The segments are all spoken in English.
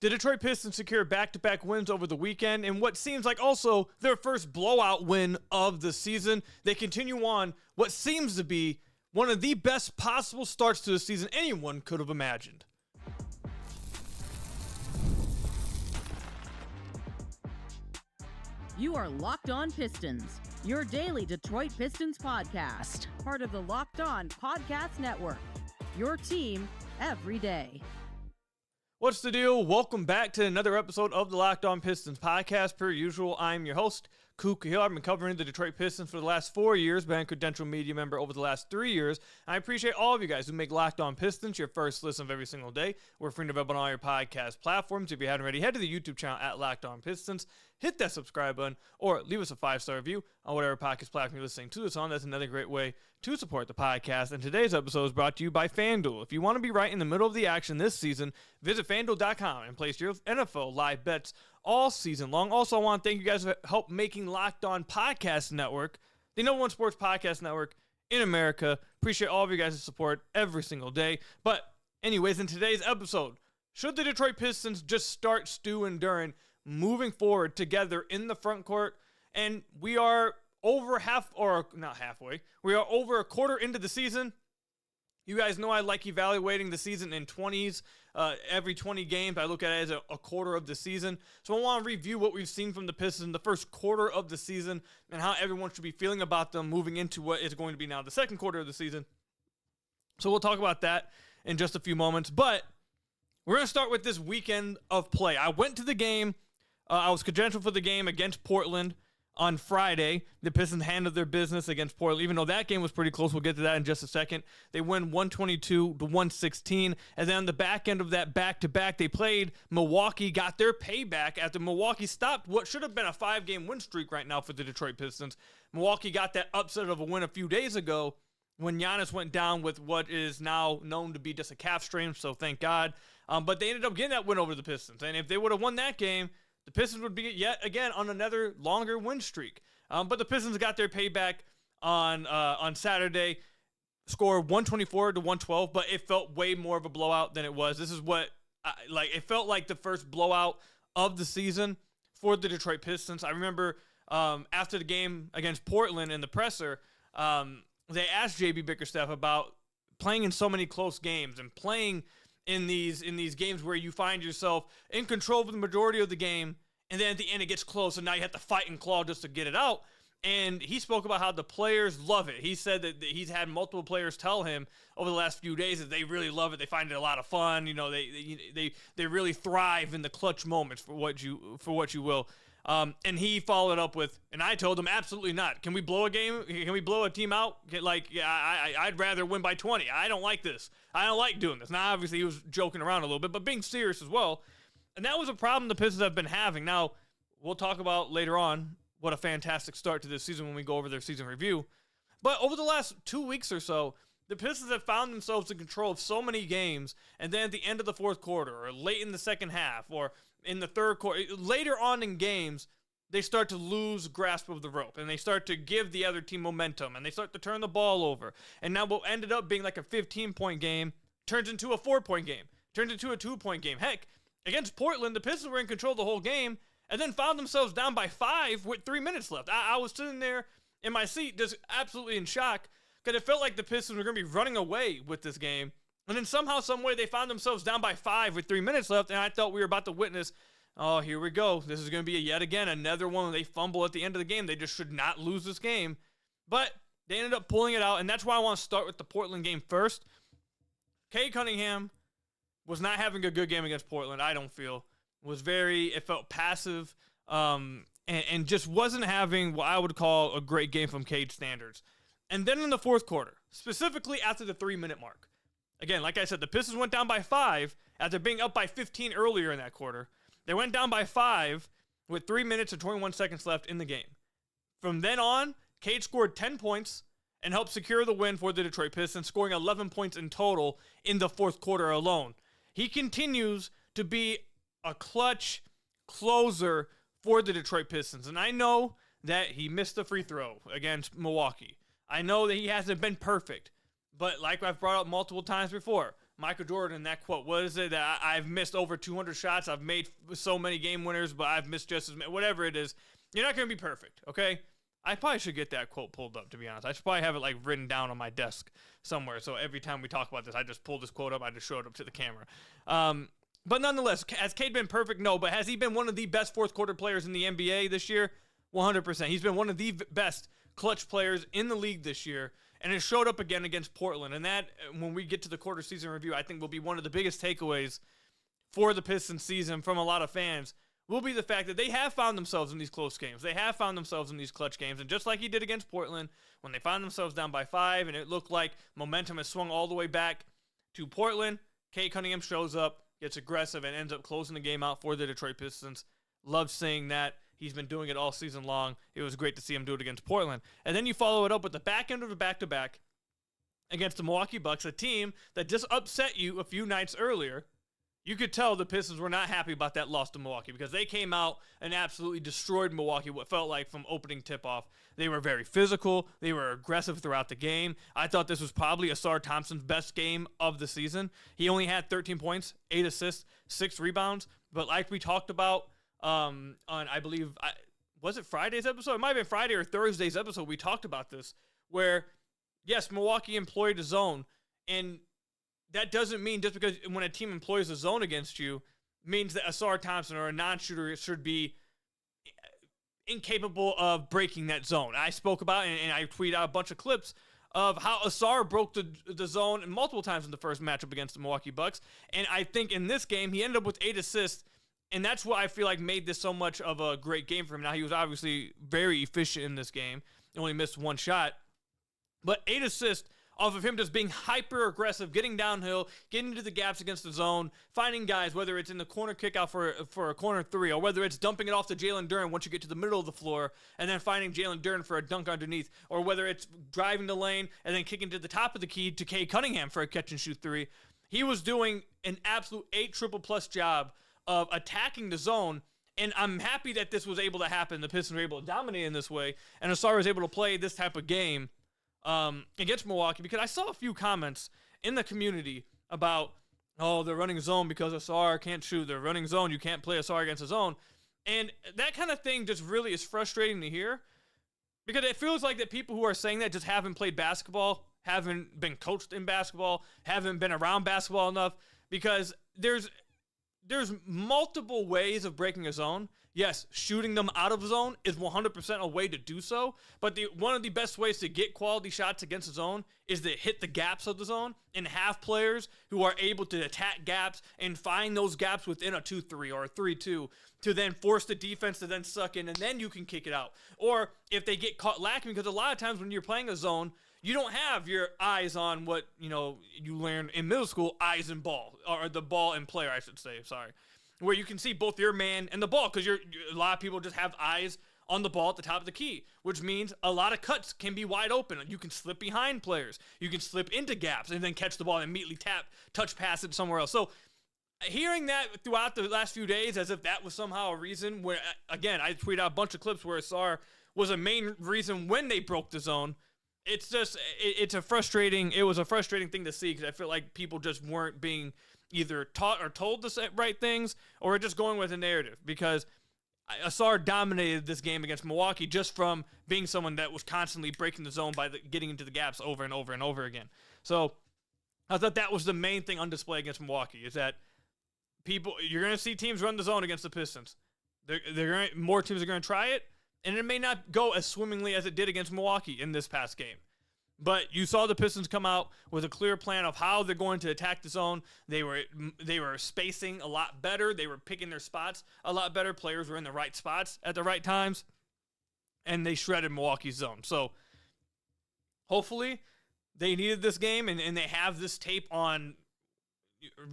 The Detroit Pistons secure back-to-back wins over the weekend in what seems like also their first blowout win of the season. They continue on what seems to be one of the best possible starts to the season anyone could have imagined. You are Locked On Pistons, your daily Detroit Pistons podcast, part of the Locked On Podcast Network, your team every day. What's the deal? Welcome back to another episode of the Locked On Pistons podcast. Per usual, I'm your host, Khahil. I've been covering the Detroit Pistons for the last 4 years, been a credential media member over the last 3 years. I appreciate all of you guys who make Locked On Pistons your first listen of every single day. We're free to available on all your podcast platforms. If you haven't already, head to the YouTube channel at Locked On Pistons. Hit that subscribe button or leave us a 5-star review on whatever podcast platform you're listening to this on. That's another great way to support the podcast. And today's episode is brought to you by FanDuel. If you want to be right in the middle of the action this season, visit FanDuel.com and place your NFL live bets all season long. Also, I want to thank you guys for help making Locked On Podcast Network the #1 sports podcast network in America. Appreciate all of you guys' support every single day. But anyways, in today's episode, should the Detroit Pistons just start Stu and Duren moving forward together in the front court? And we are over we are over a quarter into the season. You guys know I like evaluating the season in 20s. Every 20 games, I look at it as a quarter of the season. So I want to review what we've seen from the Pistons in the first quarter of the season and how everyone should be feeling about them moving into what is going to be now the second quarter of the season. So we'll talk about that in just a few moments. But we're going to start with this weekend of play. I went to the game. I was credentialed for the game against Portland on Friday. The Pistons handled their business against Portland, even though that game was pretty close. We'll get to that in just a second. They win 122-116. And then on the back end of that back-to-back, they played Milwaukee, got their payback after Milwaukee stopped what should have been a 5-game win streak right now for the Detroit Pistons. Milwaukee got that upset of a win a few days ago when Giannis went down with what is now known to be just a calf strain, so thank God. But they ended up getting that win over the Pistons. And if they would have won that game, the Pistons would be yet again on another longer win streak. But the Pistons got their payback on Saturday, scored 124-112, but it felt way more of a blowout than it was. This is what, it felt like the first blowout of the season for the Detroit Pistons. I remember after the game against Portland in the presser, they asked JB Bickerstaff about playing in so many close games and playing in these games where you find yourself in control of the majority of the game, and then at the end it gets close, and now you have to fight and claw just to get it out. And he spoke about how the players love it. He said that he's had multiple players tell him over the last few days that they really love it. They find it a lot of fun. You know, they really thrive in the clutch moments, for what you will. And he followed up with, and I told him, absolutely not. Can we blow a game? Can we blow a team out? I'd rather win by 20. I don't like this. I don't like doing this. Now, obviously, he was joking around a little bit, but being serious as well. And that was a problem the Pistons have been having. Now, we'll talk about later on what a fantastic start to this season when we go over their season review. But over the last 2 weeks or so, the Pistons have found themselves in control of so many games, and then at the end of the fourth quarter, or late in the second half, or in the third quarter, later on in games, they start to lose grasp of the rope, and they start to give the other team momentum, and they start to turn the ball over. And now what ended up being like a 15-point game turns into a 4-point game, turns into a 2-point game. Heck, against Portland, the Pistons were in control the whole game, and then found themselves down by 5 with 3 minutes left. I was sitting there in my seat just absolutely in shock, because it felt like the Pistons were going to be running away with this game. And then somehow, some way, they found themselves down by 5 with 3 minutes left, and I thought we were about to witness, oh, here we go. This is going to be yet again another one where they fumble at the end of the game. They just should not lose this game. But they ended up pulling it out, and that's why I want to start with the Portland game first. Cade Cunningham was not having a good game against Portland, I don't feel. It felt passive, and just wasn't having what I would call a great game from Cade standards. And then in the fourth quarter, specifically after the 3-minute mark, again, like I said, the Pistons went down by 5 after being up by 15 earlier in that quarter. They went down by 5 with 3 minutes and 21 seconds left in the game. From then on, Cade scored 10 points and helped secure the win for the Detroit Pistons, scoring 11 points in total in the fourth quarter alone. He continues to be a clutch closer for the Detroit Pistons. And I know that he missed the free throw against Milwaukee. I know that he hasn't been perfect. But like I've brought up multiple times before, Michael Jordan, that quote, what is it? That I've missed over 200 shots. I've made so many game winners, but I've missed just as many. Whatever it is, you're not going to be perfect, okay? I probably should get that quote pulled up, to be honest. I should probably have it like written down on my desk somewhere. So every time we talk about this, I just pull this quote up. I just show it up to the camera. But nonetheless, has Cade been perfect? No. But has he been one of the best fourth quarter players in the NBA this year? 100%. He's been one of the best clutch players in the league this year. And it showed up again against Portland. And that, when we get to the quarter season review, I think will be one of the biggest takeaways for the Pistons season from a lot of fans, will be the fact that they have found themselves in these close games. They have found themselves in these clutch games. And just like he did against Portland, when they found themselves down by 5 and it looked like momentum has swung all the way back to Portland, Cade Cunningham shows up, gets aggressive, and ends up closing the game out for the Detroit Pistons. Love seeing that. He's been doing it all season long. It was great to see him do it against Portland. And then you follow it up with the back end of the back-to-back against the Milwaukee Bucks, a team that just upset you a few nights earlier. You could tell the Pistons were not happy about that loss to Milwaukee because they came out and absolutely destroyed Milwaukee, what felt like from opening tip-off. They were very physical. They were aggressive throughout the game. I thought this was probably Ausar Thompson's best game of the season. He only had 13 points, 8 assists, 6 rebounds. But like we talked about on, I believe, was it Friday's episode? It might have been Friday or Thursday's episode. We talked about this where, yes, Milwaukee employed a zone, and that doesn't mean just because when a team employs a zone against you means that Ausar Thompson or a non-shooter should be incapable of breaking that zone. I spoke about it, and I tweeted out a bunch of clips of how Ausar broke the zone multiple times in the first matchup against the Milwaukee Bucks. And I think in this game, he ended up with 8 assists, and that's what I feel like made this so much of a great game for him. Now, he was obviously very efficient in this game. He only missed 1 shot. But 8 assists off of him just being hyper-aggressive, getting downhill, getting into the gaps against the zone, finding guys, whether it's in the corner kickout for a corner 3, or whether it's dumping it off to Jalen Duren once you get to the middle of the floor, and then finding Jalen Duren for a dunk underneath, or whether it's driving the lane and then kicking to the top of the key to Cade Cunningham for a catch-and-shoot 3. He was doing an absolute 8 triple-plus job of attacking the zone, and I'm happy that this was able to happen. The Pistons were able to dominate in this way, and Ausar was able to play this type of game against Milwaukee, because I saw a few comments in the community about, oh, they're running zone because Ausar can't shoot. They're running zone. You can't play Ausar against a zone. And that kind of thing just really is frustrating to hear, because it feels like that people who are saying that just haven't played basketball, haven't been coached in basketball, haven't been around basketball enough, because there's multiple ways of breaking a zone. Yes, shooting them out of zone is 100% a way to do so, but one of the best ways to get quality shots against the zone is to hit the gaps of the zone and have players who are able to attack gaps and find those gaps within a 2-3 or a 3-2 to then force the defense to then suck in, and then you can kick it out. Or if they get caught lacking, because a lot of times when you're playing a zone, you don't have your eyes on what, you learn in middle school, eyes and ball, or the ball and player, I should say, sorry, where you can see both your man and the ball, because a lot of people just have eyes on the ball at the top of the key, which means a lot of cuts can be wide open. You can slip behind players. You can slip into gaps and then catch the ball and immediately touch pass it somewhere else. So hearing that throughout the last few days as if that was somehow a reason where, again, I tweeted out a bunch of clips where Ausar was a main reason when they broke the zone. It's just, it was a frustrating thing to see, because I feel like people just weren't being either taught or told the right things, or just going with a narrative, because Ausar dominated this game against Milwaukee just from being someone that was constantly breaking the zone by getting into the gaps over and over and over again. So I thought that was the main thing on display against Milwaukee, is that you're going to see teams run the zone against the Pistons. More teams are going to try it, and it may not go as swimmingly as it did against Milwaukee in this past game. But you saw the Pistons come out with a clear plan of how they're going to attack the zone. They were spacing a lot better. They were picking their spots a lot better. Players were in the right spots at the right times, and they shredded Milwaukee's zone. So hopefully they needed this game, and they have this tape on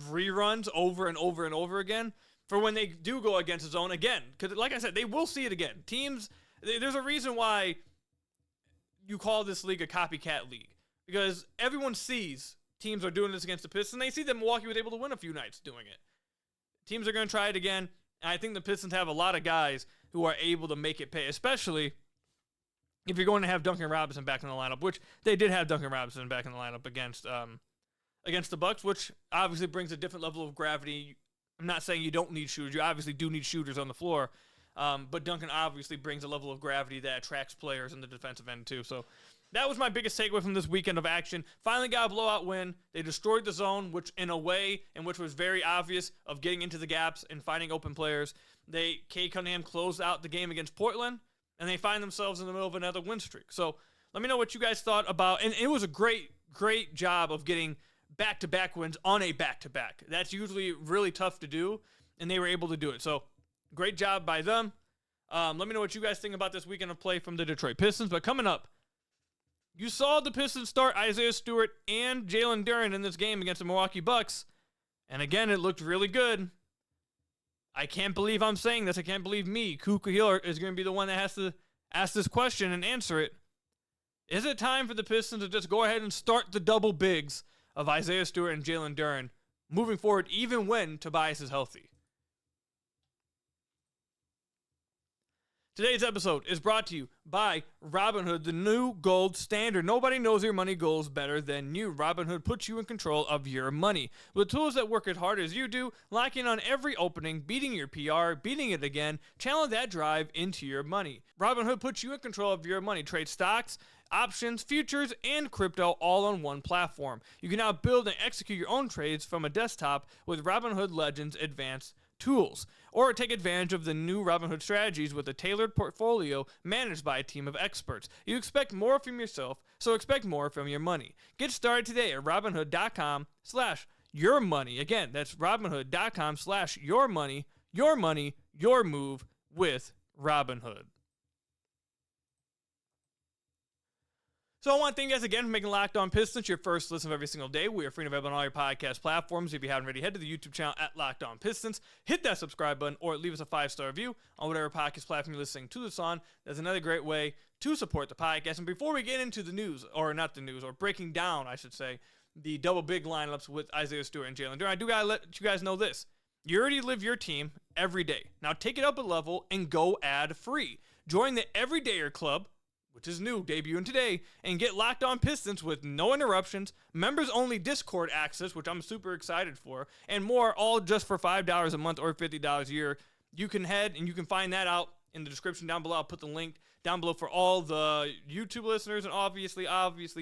reruns over and over and over again for when they do go against the zone again. Because like I said, they will see it again. Teams, there's a reason why you call this league a copycat league, because everyone sees teams are doing this against the Pistons. They see that Milwaukee was able to win a few nights doing it. Teams are going to try it again, and I think the Pistons have a lot of guys who are able to make it pay, especially if you're going to have Duncan Robinson back in the lineup, which they did have Duncan Robinson back in the lineup against against the Bucks, which obviously brings a different level of gravity. I'm not saying you don't need shooters. You obviously do need shooters on the floor. But Duncan obviously brings a level of gravity that attracts players in the defensive end too. So that was my biggest takeaway from this weekend of action. Finally got a blowout win. They destroyed the zone, which in a way, and which was very obvious of getting into the gaps and finding open players. Cade Cunningham closed out the game against Portland, and they find themselves in the middle of another win streak. So let me know what you guys thought about, and it was a great job of getting back-to-back wins on a back-to-back. That's usually really tough to do, and they were able to do it. So great job by them. Let me know what you guys think about this weekend of play from the Detroit Pistons. But coming up, you saw the Pistons start Isaiah Stewart and Jalen Duren in this game against the Milwaukee Bucks. And again, it looked really good. I can't believe I'm saying this. I can't believe me, Khahil, is going to be the one that has to ask this question and answer it. Is it time for the Pistons to just go ahead and start the double bigs of Isaiah Stewart and Jalen Duren moving forward, even when Tobias is healthy? Today's episode is brought to you by Robinhood, the new gold standard. Nobody knows your money goals better than you. Robinhood puts you in control of your money. With tools that work as hard as you do, locking on every opening, beating your PR, beating it again, channel that drive into your money. Robinhood puts you in control of your money. Trade stocks, options, futures, and crypto all on one platform. You can now build and execute your own trades from a desktop with Robinhood Legends Advanced tools, or take advantage of the new Robinhood strategies with a tailored portfolio managed by a team of experts. You expect more from yourself, so expect more from your money. Get started today at Robinhood.com/yourmoney. Again, that's Robinhood.com/yourmoney. Your money, your move with Robinhood. So I want to thank you guys again for making Locked On Pistons your first listen of every single day. We are free and available on all your podcast platforms. If you haven't already, head to the YouTube channel at Locked On Pistons. Hit that subscribe button or leave us a 5-star review on whatever podcast platform you're listening to this on. That's another great way to support the podcast. And before we get into the news, or not the news, or breaking down, I should say, the double big lineups with Isaiah Stewart and Jalen Duren, I do got to let you guys know this. You already live your team every day. Now take it up a level and go ad free. Join the Everydayer Club, which is new, debuting today, and get Locked On Pistons with no interruptions, members-only Discord access, which I'm super excited for, and more, all just for $5 a month or $50 a year. You can head, and you can find that out in the description down below. I'll put the link down below for all the YouTube listeners, and obviously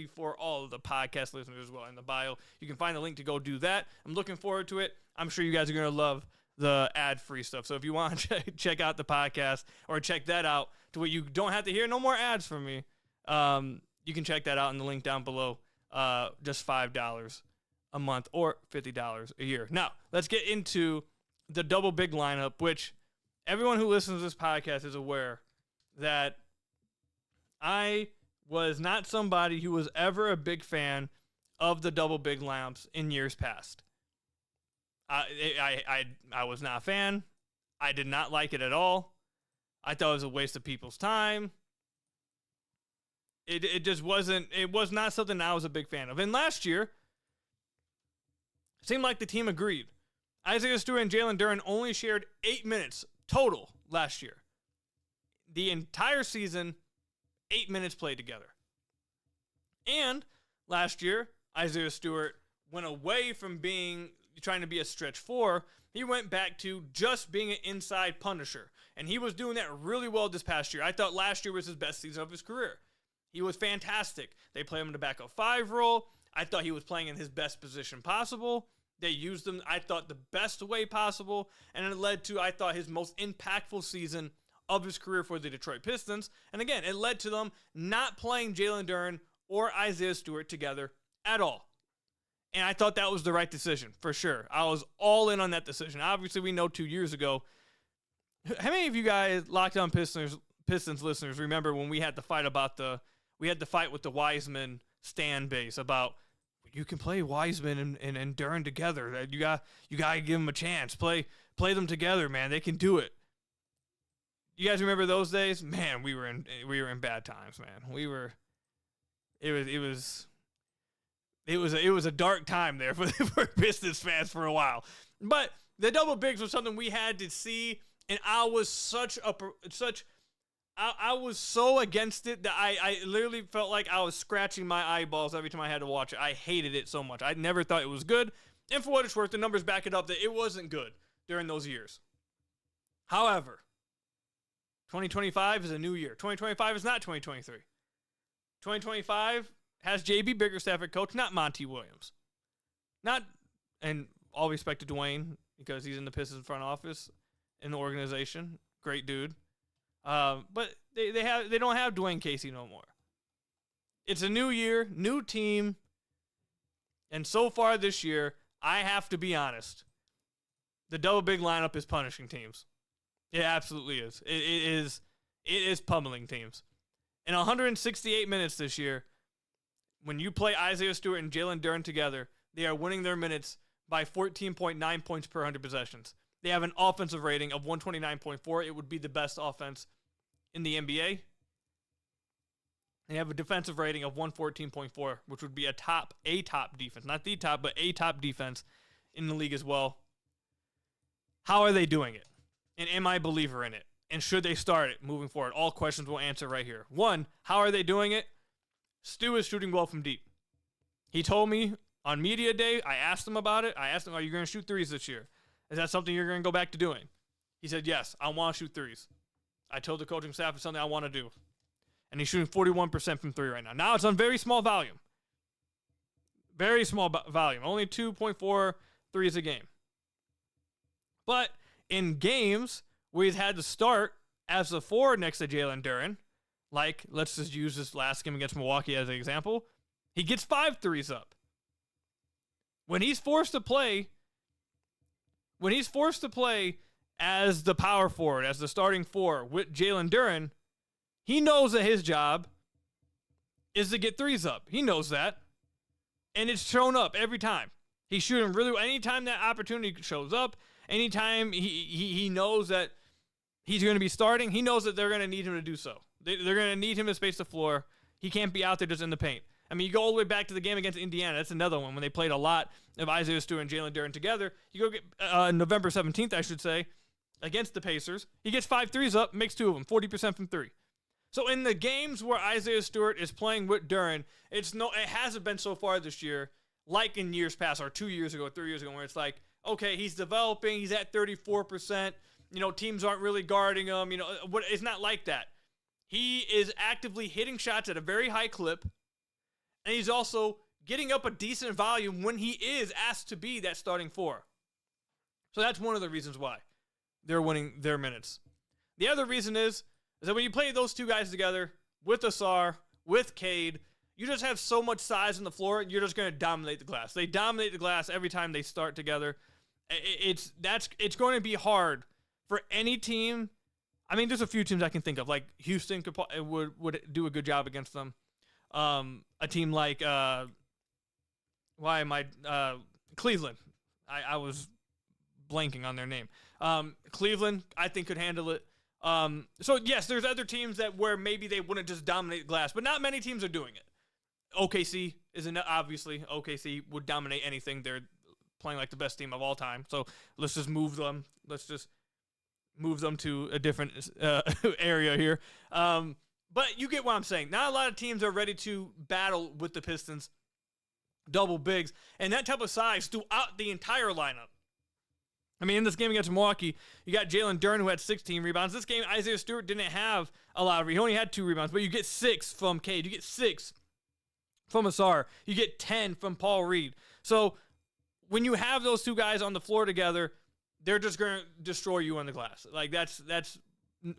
for all of the podcast listeners as well in the bio. You can find the link to go do that. I'm looking forward to it. I'm sure you guys are going to love the ad-free stuff. So if you want to check out the podcast or check that out to where you don't have to hear no more ads from me, you can check that out in the link down below. Just $5 a month or $50 a year. Now, let's get into the double big lineup, which everyone who listens to this podcast is aware that I was not somebody who was ever a big fan of the double big lineups in years past. I was not a fan. I did not like it at all. I thought it was a waste of people's time. It just wasn't, it was not something I was a big fan of. And last year, it seemed like the team agreed. Isaiah Stewart and Jalen Duren only shared 8 minutes total last year. The entire season, 8 minutes played together. And last year, Isaiah Stewart went away from trying to be a stretch four. He went back to just being an inside punisher. And he was doing that really well this past year. I thought last year was his best season of his career. He was fantastic. They played him in the backup 5 role. I thought he was playing in his best position possible. They used him, I thought, the best way possible. And it led to, I thought, his most impactful season of his career for the Detroit Pistons. And again, it led to them not playing Jalen Duren or Isaiah Stewart together at all. And I thought that was the right decision, for sure. I was all in on that decision. Obviously, we know 2 years ago. How many of you guys, Locked On Pistons listeners, remember when we had the fight with the Wiseman stan base about you can play Wiseman and Duren together. You got to give them a chance. Play them together, man. They can do it. You guys remember those days? Man, we were in bad times, man. It was a dark time there for Pistons fans for a while. But the double bigs was something we had to see, and I was such I was so against it that I literally felt like I was scratching my eyeballs every time I had to watch it. I hated it so much. I never thought it was good. And for what it's worth, the numbers back it up that it wasn't good during those years. However, 2025 is a new year. 2025 is not 2023. 2025 has J.B. Bickerstaff at coach, not Monty Williams. And all respect to Dwayne because he's in the Pistons front office in the organization. Great dude. But they don't have Dwayne Casey no more. It's a new year, new team, and so far this year, I have to be honest, the double big lineup is punishing teams. It absolutely is. It is pummeling teams. In 168 minutes this year, when you play Isaiah Stewart and Jalen Duren together, they are winning their minutes by 14.9 points per 100 possessions. They have an offensive rating of 129.4. It would be the best offense in the NBA. They have a defensive rating of 114.4, which would be a top defense. Not the top, but a top defense in the league as well. How are they doing it? And am I a believer in it? And should they start it moving forward? All questions we'll answer right here. One, how are they doing it? Stu is shooting well from deep. He told me on media day, I asked him about it. I asked him, are you going to shoot threes this year? Is that something you're going to go back to doing? He said, yes, I want to shoot threes. I told the coaching staff it's something I want to do. And he's shooting 41% from three right now. Now it's on very small volume. Very small volume. Only 2.4 threes a game. But in games where he's had to start as a forward next to Jalen Duren, like let's just use this last game against Milwaukee as an example, he gets 5 threes up. When he's forced to play as the power forward, as the starting four with Jalen Duren, he knows that his job is to get threes up. He knows that. And it's shown up every time. He's shooting really, anytime that opportunity shows up, anytime he knows that he's going to be starting, he knows that they're going to need him to do so. They're going to need him to space the floor. He can't be out there just in the paint. I mean, you go all the way back to the game against Indiana. That's another one when they played a lot of Isaiah Stewart and Jalen Duren together. You go get November 17th, I should say, against the Pacers. He gets 5 threes up, makes 2 of them, 40% from 3. So in the games where Isaiah Stewart is playing with Duren, it hasn't been so far this year like in years past or 2 years ago, 3 years ago, where it's like, okay, he's developing, he's at 34%, teams aren't really guarding him, it's not like that. He is actively hitting shots at a very high clip, and he's also getting up a decent volume when he is asked to be that starting four. So that's one of the reasons why they're winning their minutes. The other reason is that when you play those two guys together with Ausar, with Cade, you just have so much size on the floor, you're just going to dominate the glass. They dominate the glass every time they start together. It's going to be hard for any team. I mean, there's a few teams I can think of, like Houston would do a good job against them. A team like Cleveland. I was blanking on their name. Cleveland, I think, could handle it. So yes, there's other teams where maybe they wouldn't just dominate glass, but not many teams are doing it. OKC obviously OKC would dominate anything. They're playing like the best team of all time. So let's just move them. Let's just move them to a different area here. But you get what I'm saying. Not a lot of teams are ready to battle with the Pistons double bigs and that type of size throughout the entire lineup. I mean, in this game against Milwaukee, you got Jalen Duren, who had 16 rebounds. This game, Isaiah Stewart didn't have a lot of rebounds. He only had 2 rebounds, but you get 6 from Cade. You get 6 from Ausar. You get 10 from Paul Reed. So when you have those two guys on the floor together, they're just going to destroy you on the glass. Like, that's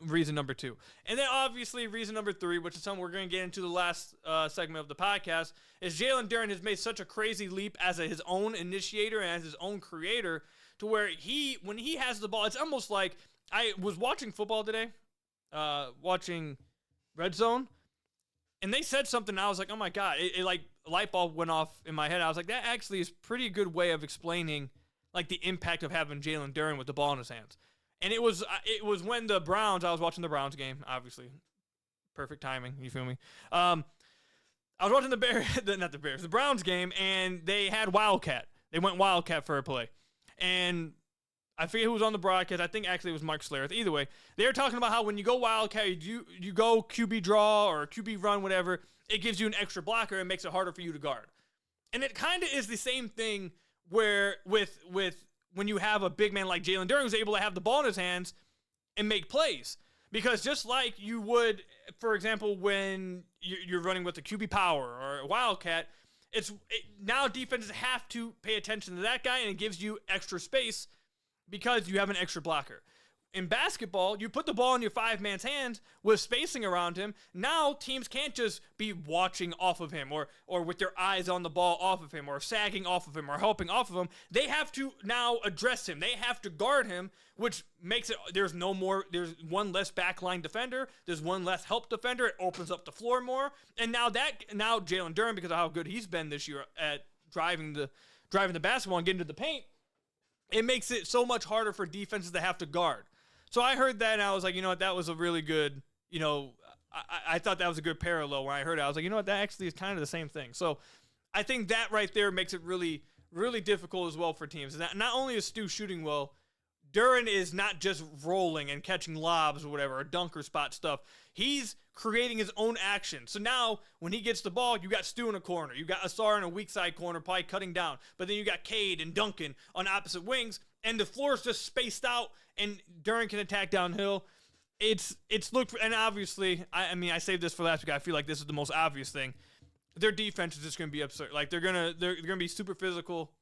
reason number 2. And then, obviously, reason number 3, which is something we're going to get into the last segment of the podcast, is Jalen Duren has made such a crazy leap as his own initiator and as his own creator, to where when he has the ball, it's almost like I was watching football today, watching Red Zone, and they said something, and I was like, oh my God, it like a light bulb went off in my head. I was like, that actually is a pretty good way of explaining like the impact of having Jalen Duren with the ball in his hands. And it was when I was watching the Browns game, obviously. Perfect timing, you feel me? I was watching the Browns game, and they had Wildcat. They went Wildcat for a play. And I forget who was on the broadcast. I think actually it was Mark Schlereth. Either way, they were talking about how when you go Wildcat, you go QB draw or QB run, whatever, it gives you an extra blocker and makes it harder for you to guard. And it kind of is the same thing where with when you have a big man like Jalen Duren who's able to have the ball in his hands and make plays. Because just like you would, for example, when you're running with a QB power or a Wildcat, now defenses have to pay attention to that guy, and it gives you extra space because you have an extra blocker. In basketball, you put the ball in your five-man's hands with spacing around him. Now teams can't just be watching off of him or with their eyes on the ball off of him or sagging off of him or helping off of him. They have to now address him. They have to guard him, which makes it there's one less backline defender. There's one less help defender. It opens up the floor more. And now Jalen Duren, because of how good he's been this year at driving the basketball and getting to the paint, it makes it so much harder for defenses to have to guard. So I heard that, and I was like, you know what, that was a really good, I thought that was a good parallel. When I heard it, I was like, you know what, that actually is kind of the same thing. So I think that right there makes it really, really difficult as well for teams. And not only is Stu shooting well, Duren is not just rolling and catching lobs or whatever, or dunker spot stuff. He's creating his own action. So now, when he gets the ball, you got Stu in a corner. You got Ausar in a weak side corner, probably cutting down. But then you got Cade and Duncan on opposite wings, and the floor is just spaced out, and Duren can attack downhill. It's looked, and obviously, I saved this for last week. I feel like this is the most obvious thing. Their defense is just going to be absurd. Like they're gonna be super physical.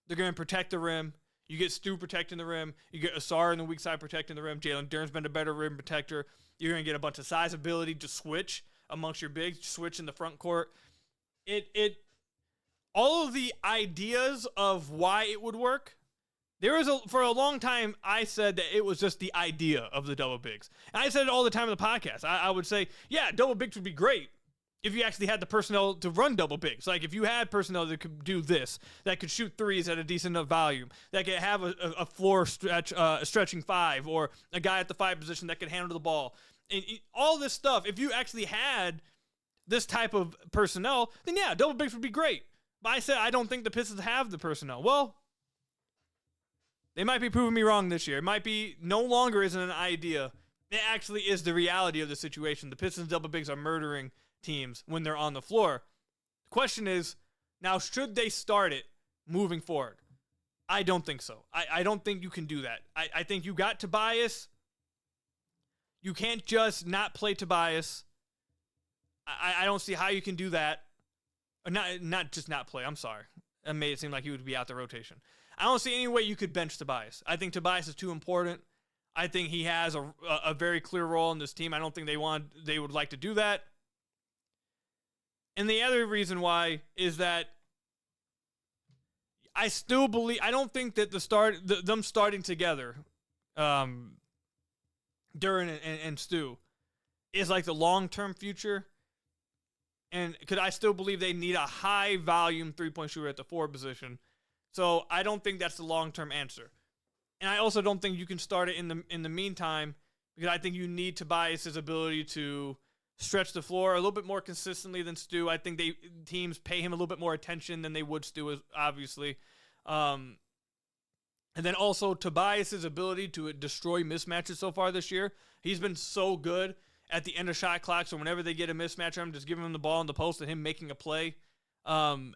They're going to protect the rim. You get Stu protecting the rim. You get Ausar in the weak side protecting the rim. Jalen Duren's been a better rim protector. You're going to get a bunch of size ability to switch amongst your bigs, switch in the front court. All of the ideas of why it would work. For a long time, I said that it was just the idea of the double bigs. And I said it all the time in the podcast. I would say, yeah, double bigs would be great if you actually had the personnel to run double bigs. Like if you had personnel that could do this, that could shoot threes at a decent enough volume, that could have a floor stretching five, or a guy at the five position that could handle the ball. And all this stuff, if you actually had this type of personnel, then yeah, double bigs would be great. But I said I don't think the Pistons have the personnel. Well, they might be proving me wrong this year. It might be no longer isn't an idea. It actually is the reality of the situation. The Pistons double bigs are murdering teams when they're on the floor. The question is, now should they start it moving forward? I don't think so. I don't think you can do that. I think you got Tobias. You can't just not play Tobias. I don't see how you can do that. Or not just not play. I'm sorry. That made it seem like he would be out the rotation. I don't see any way you could bench Tobias. I think Tobias is too important. I think he has a very clear role in this team. I don't think they would like to do that. And the other reason why is that I don't think that them starting together, Duren and Stu, is like the long-term future. And could I still believe they need a high-volume three-point shooter at the forward position? So I don't think that's the long-term answer. And I also don't think you can start it in the meantime, because I think you need Tobias' ability to stretch the floor a little bit more consistently than Stu. I think teams pay him a little bit more attention than they would Stu, obviously. And then also Tobias' ability to destroy mismatches so far this year. He's been so good at the end of shot clock, so whenever they get a mismatch, I'm just giving him the ball in the post and him making a play.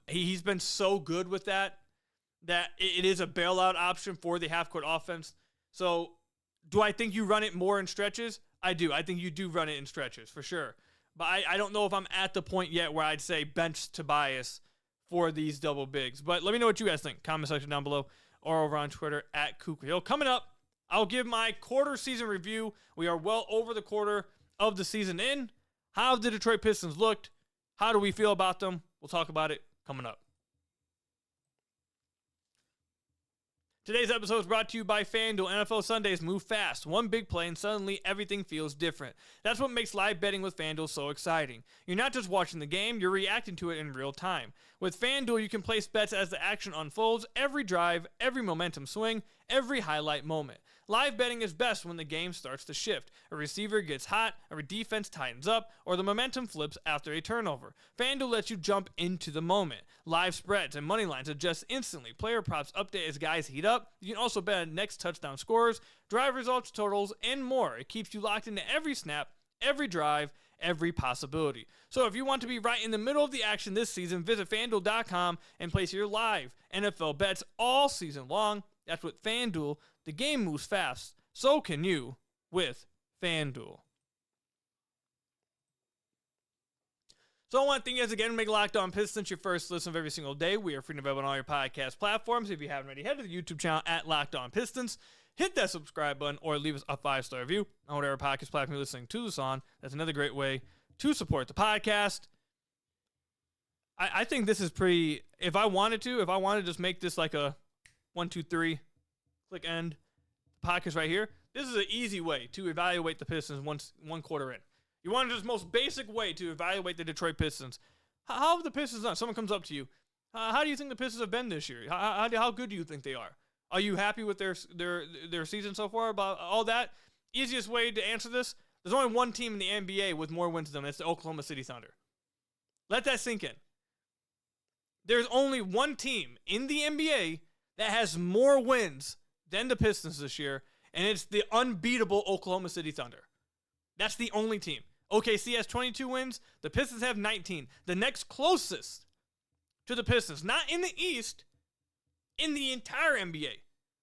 He's been so good with that it is a bailout option for the half-court offense. So do I think you run it more in stretches? I do. I think you do run it in stretches, for sure. But I don't know if I'm at the point yet where I'd say bench Tobias for these double bigs. But let me know what you guys think. Comment section down below or over on Twitter at Khahil. Coming up, I'll give my quarter season review. We are well over the quarter of the season in. How have the Detroit Pistons looked? How do we feel about them? We'll talk about it coming up. Today's episode is brought to you by FanDuel. NFL Sundays move fast. One big play and suddenly everything feels different. That's what makes live betting with FanDuel so exciting. You're not just watching the game, you're reacting to it in real time. With FanDuel, you can place bets as the action unfolds, every drive, every momentum swing, every highlight moment. live betting is best when the game starts to shift. A receiver gets hot, a defense tightens up, or the momentum flips after a turnover. FanDuel lets you jump into the moment. Live spreads and money lines adjust instantly. Player props update as guys heat up. You can also bet on next touchdown scores, drive results, totals, and more. It keeps you locked into every snap, every drive, every possibility. So if you want to be right in the middle of the action this season, visit FanDuel.com and place your live NFL bets all season long. That's with FanDuel. The game moves fast. So can you with FanDuel. So I want to thank you guys again for making Locked On Pistons your first listen of every single day. We are free and available on all your podcast platforms. If you haven't already, head to the YouTube channel at Locked On Pistons. Hit that subscribe button or leave us a 5-star review on whatever podcast platform you're listening to this on. That's another great way to support the podcast. I think this is pretty, if I wanted to just make this like a 1, 2, 3, click end, the podcast right here, this is an easy way to evaluate the Pistons one quarter in. You want just most basic way to evaluate the Detroit Pistons. How have the Pistons done? Someone comes up to you. How do you think the Pistons have been this year? How good do you think they are? Are you happy with their season so far? About all that? Easiest way to answer this, there's only one team in the NBA with more wins than them. It's the Oklahoma City Thunder. Let that sink in. There's only one team in the NBA that has more wins than the Pistons this year, and it's the unbeatable Oklahoma City Thunder. That's the only team. OKC has 22 wins. The Pistons have 19. The next closest to the Pistons, not in the East, in the entire NBA.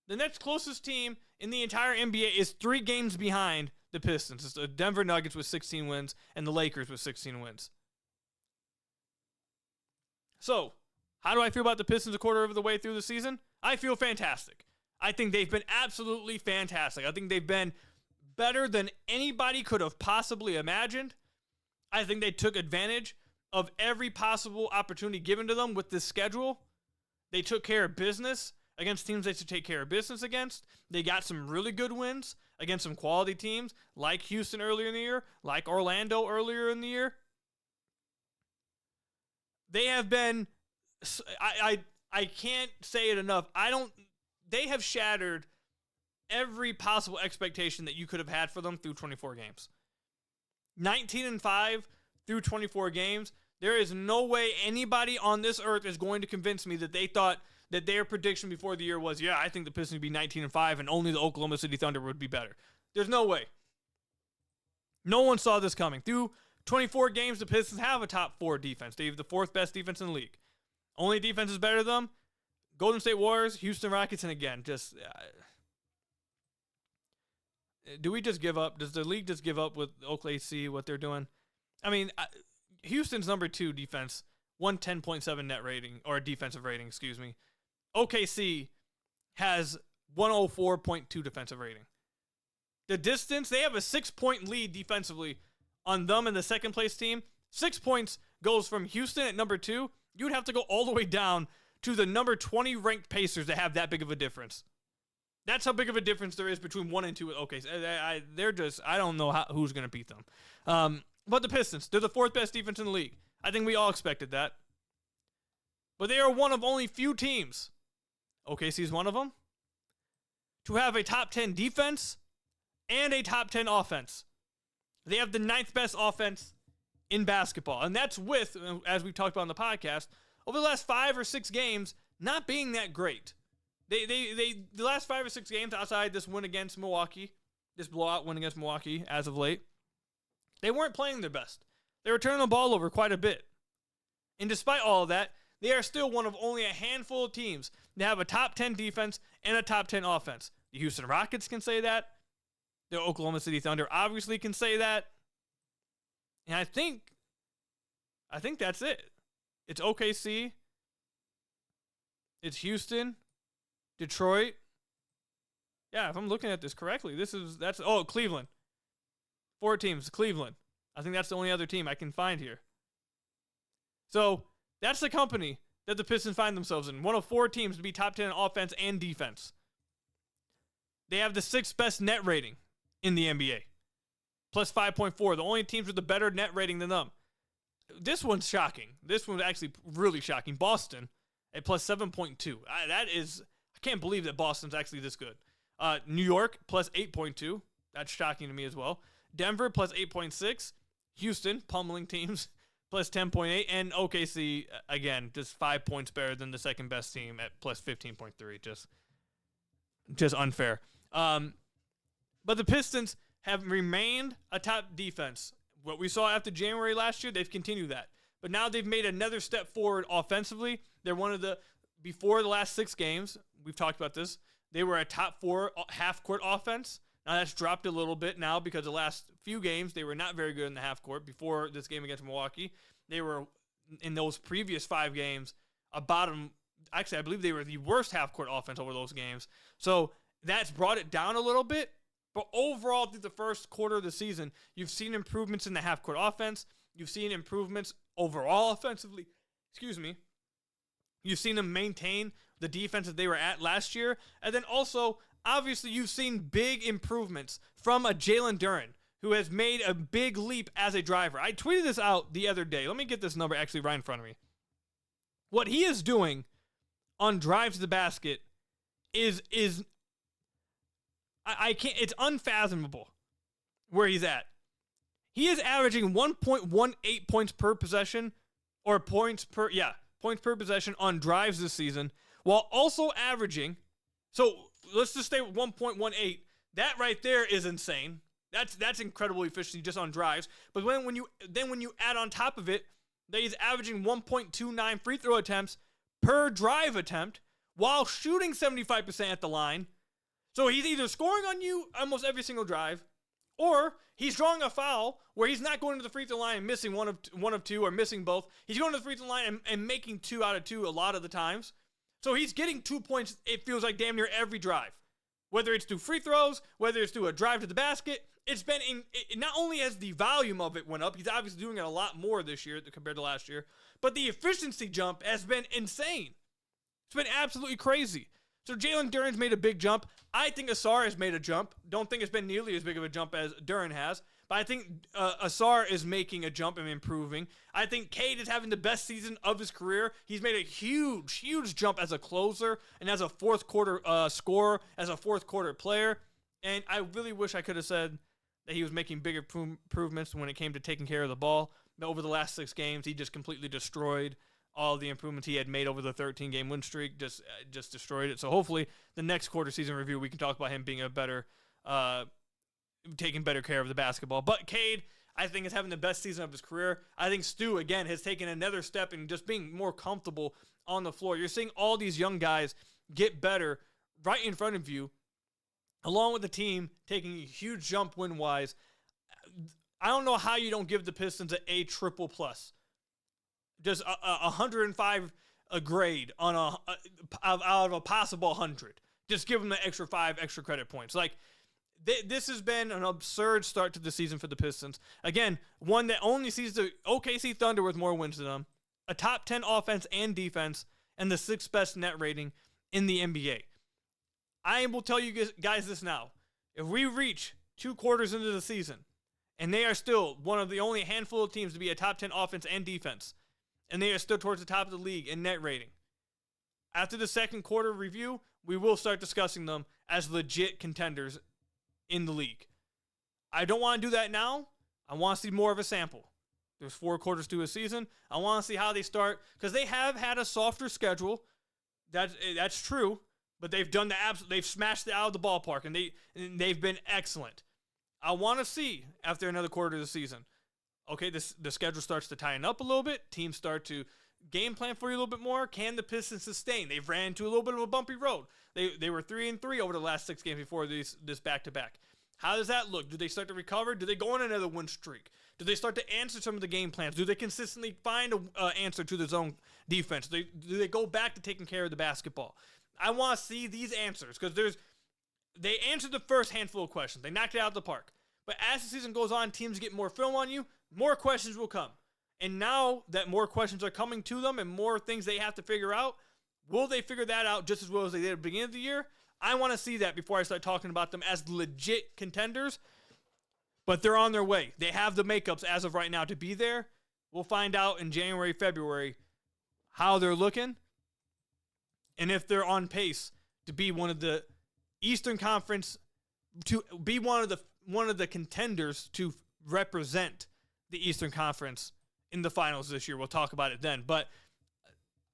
The next closest team in the entire NBA is 3 games behind the Pistons. It's the Denver Nuggets with 16 wins and the Lakers with 16 wins. So, how do I feel about the Pistons a quarter of the way through the season? I feel fantastic. I think they've been absolutely fantastic. I think they've been better than anybody could have possibly imagined. I think they took advantage of every possible opportunity given to them with this schedule. They took care of business against teams they should take care of business against. They got some really good wins against some quality teams like Houston earlier in the year, like Orlando earlier in the year. They have been, I can't say it enough. They have shattered every possible expectation that you could have had for them through 24 games. 19-5 through 24 games. There is no way anybody on this earth is going to convince me that they thought that their prediction before the year was, I think the Pistons would be 19-5 and only the Oklahoma City Thunder would be better. There's no way. No one saw this coming. Through 24 games, the Pistons have a top 4 defense. They have the 4th best defense in the league. Only defense is better than them. Golden State Warriors, Houston Rockets, and again, just... do we just give up? Does the league just give up with OKC, what they're doing? I mean, Houston's number 2 defense, 110.7 net rating, or defensive rating, excuse me. OKC has 104.2 defensive rating. The distance, they have a 6-point lead defensively on them and the second place team. 6 points goes from Houston at number 2. You'd have to go all the way down to the number 20 ranked Pacers to have that big of a difference. That's how big of a difference there is between 1 and 2 with OKC. They're just, I don't know who's going to beat them. But the Pistons, they're the 4th best defense in the league. I think we all expected that. But they are one of only few teams, OKC is one of them, to have a top 10 defense and a top 10 offense. They have the 9th best offense in basketball. And that's with, as we've talked about on the podcast, over the last 5 or 6 games, not being that great. The last 5 or 6 games outside this win against Milwaukee, this blowout win against Milwaukee as of late, they weren't playing their best. They were turning the ball over quite a bit. And despite all of that, they are still one of only a handful of teams that have a top 10 defense and a top 10 offense. The Houston Rockets can say that. The Oklahoma City Thunder obviously can say that. And I think that's it. It's OKC. It's Houston. Detroit. Yeah, if I'm looking at this correctly, Cleveland. 4 teams, Cleveland. I think that's the only other team I can find here. So, that's the company that the Pistons find themselves in. One of 4 teams to be top 10 in offense and defense. They have the 6th best net rating in the NBA. Plus 5.4. The only teams with a better net rating than them. This one's shocking. This one's actually really shocking. Boston at plus 7.2. I can't believe that Boston's actually this good. New York plus 8.2. That's shocking to me as well. Denver plus 8.6. Houston, pummeling teams, plus 10.8. And OKC, again, just 5 points better than the second best team at plus 15.3. Just unfair. But the Pistons have remained a top defense. What we saw after January last year, they've continued that. But now they've made another step forward offensively. They're one of the, before the last 6 games, we've talked about this, they were a top 4 half-court offense. Now that's dropped a little bit now because the last few games, they were not very good in the half-court. Before this game against Milwaukee, they were, in those previous 5 games, a bottom, actually I believe they were the worst half-court offense over those games. So that's brought it down a little bit. But overall, through the first quarter of the season, you've seen improvements in the half-court offense. You've seen improvements overall offensively. Excuse me. You've seen them maintain the defense that they were at last year. And then also, obviously, you've seen big improvements from a Jalen Duren, who has made a big leap as a driver. I tweeted this out the other day. Let me get this number actually right in front of me. What he is doing on drives to the basket is I can't, it's unfathomable where he's at. He is averaging 1.18 points per possession, or points per possession on drives this season, while also averaging, so let's just stay with 1.18. That right there is insane. That's incredible efficiency just on drives. But when you add on top of it that he's averaging 1.29 free throw attempts per drive attempt while shooting 75% at the line. So he's either scoring on you almost every single drive, or he's drawing a foul where he's not going to the free throw line and missing one of two or missing both. He's going to the free throw line and making 2 out of 2 a lot of the times. So he's getting 2 points, it feels like damn near every drive. Whether it's through free throws, whether it's through a drive to the basket, it's been not only has the volume of it went up, he's obviously doing it a lot more this year compared to last year, but the efficiency jump has been insane. It's been absolutely crazy. So Jalen Duren's made a big jump. I think Ausar has made a jump. Don't think it's been nearly as big of a jump as Duren has. But I think Ausar is making a jump and improving. I think Cade is having the best season of his career. He's made a huge, huge jump as a closer and as a fourth quarter scorer, as a fourth quarter player. And I really wish I could have said that he was making bigger improvements when it came to taking care of the ball. But over the last 6 games, he just completely destroyed all the improvements he had made over the 13-game win streak, just destroyed it. So hopefully the next quarter season review, we can talk about him being a better, taking better care of the basketball. But Cade, I think, is having the best season of his career. I think Stu, again, has taken another step in just being more comfortable on the floor. You're seeing all these young guys get better right in front of you, along with the team taking a huge jump win-wise. I don't know how you don't give the Pistons an A triple plus. Just a 105 a grade on out of a possible 100. Just give them the extra 5 extra credit points. Like, this has been an absurd start to the season for the Pistons. Again, one that only sees the OKC Thunder with more wins than them, a top 10 offense and defense, and the 6th best net rating in the NBA. I will tell you guys this now. If we reach 2 quarters into the season, and they are still one of the only handful of teams to be a top 10 offense and defense, and they are still towards the top of the league in net rating, after the second quarter review, we will start discussing them as legit contenders in the league. I don't want to do that now. I want to see more of a sample. There's 4 quarters to a season. I want to see how they start, because they have had a softer schedule. That's true, but they've done they've smashed it out of the ballpark, and they've been excellent. I want to see after another quarter of the season. Okay, the schedule starts to tighten up a little bit. Teams start to game plan for you a little bit more. Can the Pistons sustain? They've ran into a little bit of a bumpy road. They were 3-3 over the last 6 games before this back-to-back. How does that look? Do they start to recover? Do they go on another win streak? Do they start to answer some of the game plans? Do they consistently find an answer to the zone defense? Do they go back to taking care of the basketball? I want to see these answers, because they answered the first handful of questions. They knocked it out of the park. But as the season goes on, teams get more film on you, more questions will come. And now that more questions are coming to them and more things they have to figure out, will they figure that out just as well as they did at the beginning of the year? I want to see that before I start talking about them as legit contenders. But they're on their way. They have the makeups as of right now to be there. We'll find out in January, February how they're looking and if they're on pace to be one of the Eastern Conference, to be one of the contenders to represent the Eastern Conference in the finals this year. We'll talk about it then. But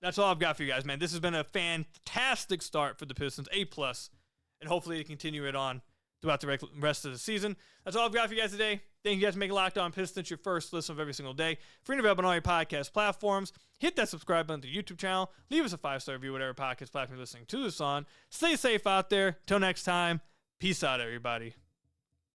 that's all I've got for you guys, man. This has been a fantastic start for the Pistons, A+, and hopefully they continue it on throughout the rest of the season. That's all I've got for you guys today. Thank you guys for making Locked On Pistons your first listen of every single day. Free and available on all your podcast platforms. Hit that subscribe button to the YouTube channel. Leave us a 5-star review, whatever podcast platform you're listening to this on. Stay safe out there. Till next time, peace out, everybody.